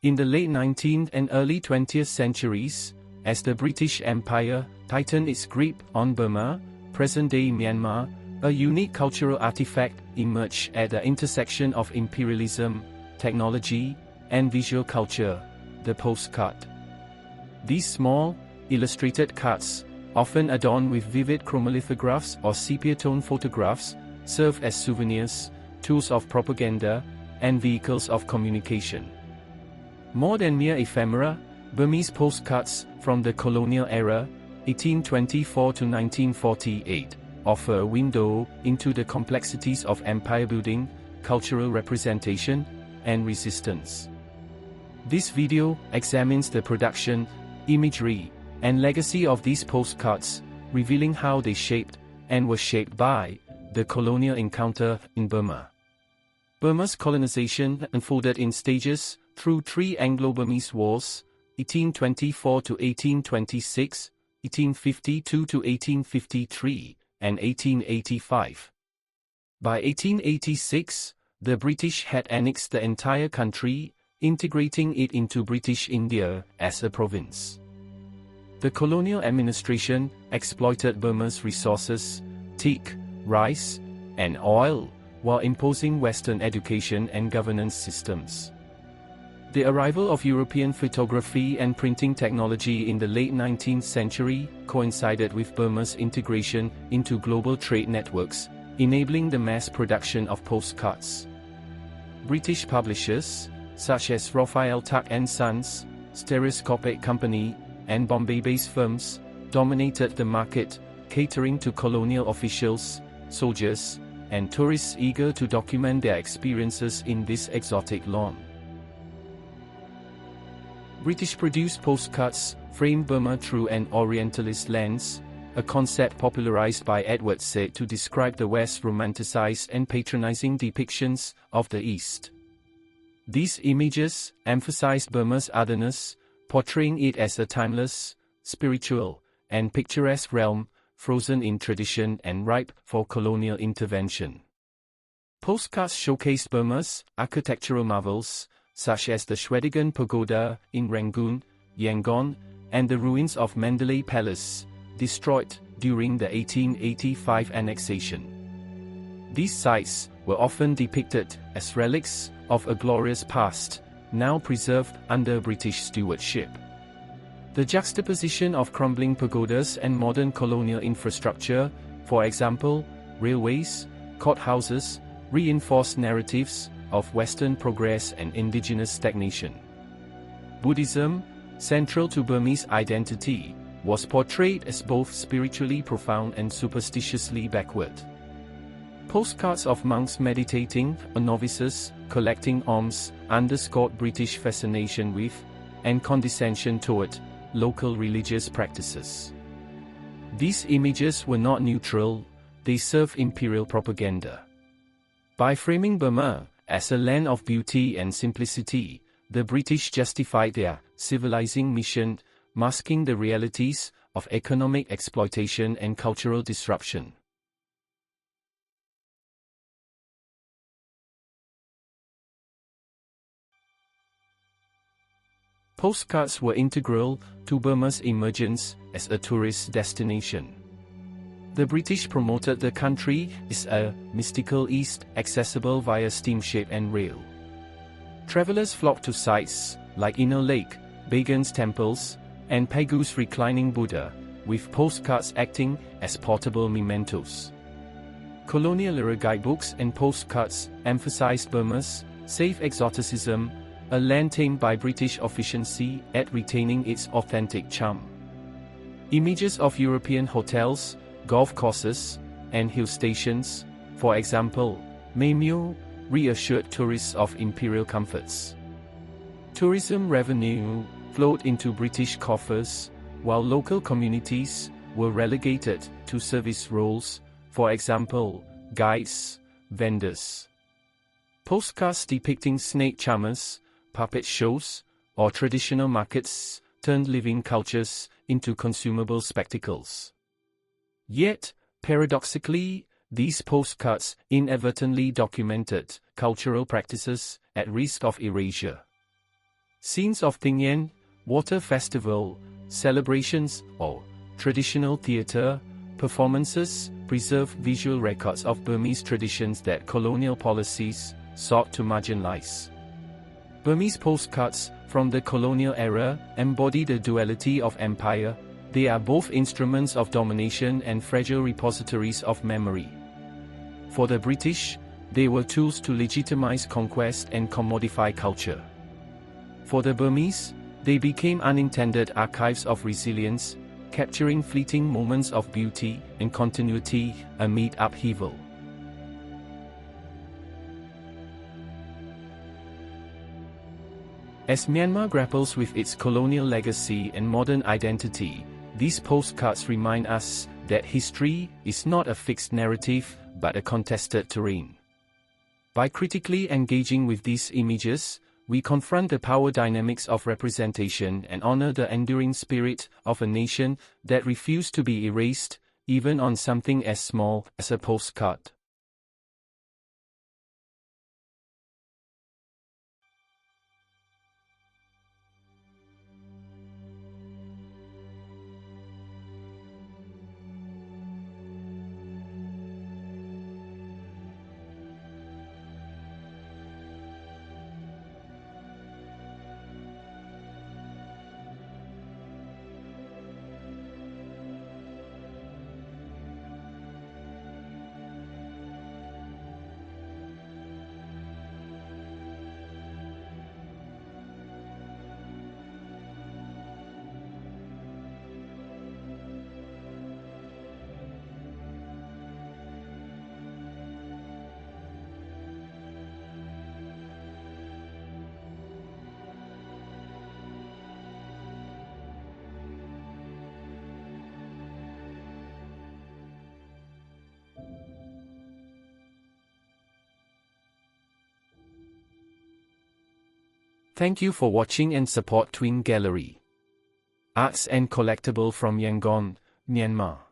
In the late 19th and early 20th centuries, as the British Empire tightened its grip on Burma, present-day Myanmar, a unique cultural artifact emerged at the intersection of imperialism, technology, and visual culture, the postcard. These small, illustrated cards, often adorned with vivid chromolithographs or sepia-tone photographs, serve as souvenirs, tools of propaganda, and vehicles of communication. More than mere ephemera, Burmese postcards from the colonial era, 1824 to 1948, offer a window into the complexities of empire building, cultural representation, and resistance. This video examines the production, imagery, and legacy of these postcards, revealing how they shaped, and were shaped by, the colonial encounter in Burma. Burma's colonization unfolded in stages through three Anglo-Burmese wars, 1824 to 1826, 1852 to 1853, and 1885. By 1886, the British had annexed the entire country, integrating it into British India as a province. The colonial administration exploited Burma's resources, teak, rice, and oil, while imposing Western education and governance systems. The arrival of European photography and printing technology in the late 19th century coincided with Burma's integration into global trade networks, enabling the mass production of postcards. British publishers, such as Raphael Tuck and Sons, Stereoscopic Company, and Bombay-based firms, dominated the market, catering to colonial officials, soldiers, and tourists eager to document their experiences in this exotic land. British-produced postcards framed Burma through an Orientalist lens, a concept popularized by Edward Said to describe the West's romanticized and patronizing depictions of the East. These images emphasized Burma's otherness, portraying it as a timeless, spiritual, and picturesque realm, frozen in tradition and ripe for colonial intervention. Postcards showcased Burma's architectural marvels, such as the Shwedagon Pagoda in Rangoon, Yangon, and the ruins of Mandalay Palace, destroyed during the 1885 annexation. These sites were often depicted as relics of a glorious past, now preserved under British stewardship. The juxtaposition of crumbling pagodas and modern colonial infrastructure, for example, railways, courthouses, reinforced narratives of Western progress and indigenous stagnation. Buddhism, central to Burmese identity, was portrayed as both spiritually profound and superstitiously backward. Postcards of monks meditating, or novices collecting alms, underscored British fascination with, and condescension toward, local religious practices. These images were not neutral, they served imperial propaganda. By framing Burma as a land of beauty and simplicity, the British justified their civilizing mission, masking the realities of economic exploitation and cultural disruption. Postcards were integral to Burma's emergence as a tourist destination. The British promoted the country as a mystical East accessible via steamship and rail. Travelers flocked to sites like Inner Lake, Bagan's temples, and Pagu's reclining Buddha, with postcards acting as portable mementos. Colonial era guidebooks and postcards emphasized Burma's safe exoticism, a land tamed by British efficiency at retaining its authentic charm. Images of European hotels, golf courses, and hill stations, for example, Maymyo, reassured tourists of imperial comforts. Tourism revenue flowed into British coffers, while local communities were relegated to service roles, for example, guides, vendors. Postcards depicting snake charmers, puppet shows, or traditional markets turned living cultures into consumable spectacles. Yet, paradoxically, these postcards inadvertently documented cultural practices at risk of erasure. Scenes of Tingyen, water festival, celebrations, or traditional theatre, performances, preserve visual records of Burmese traditions that colonial policies sought to marginalize. Burmese postcards, from the colonial era, embody the duality of empire. They are both instruments of domination and fragile repositories of memory. For the British, they were tools to legitimize conquest and commodify culture. For the Burmese, they became unintended archives of resilience, capturing fleeting moments of beauty and continuity amid upheaval. As Myanmar grapples with its colonial legacy and modern identity, these postcards remind us that history is not a fixed narrative, but a contested terrain. By critically engaging with these images, we confront the power dynamics of representation and honor the enduring spirit of a nation that refused to be erased, even on something as small as a postcard. Thank you for watching and support Twin Gallery. Arts and Collectible from Yangon, Myanmar.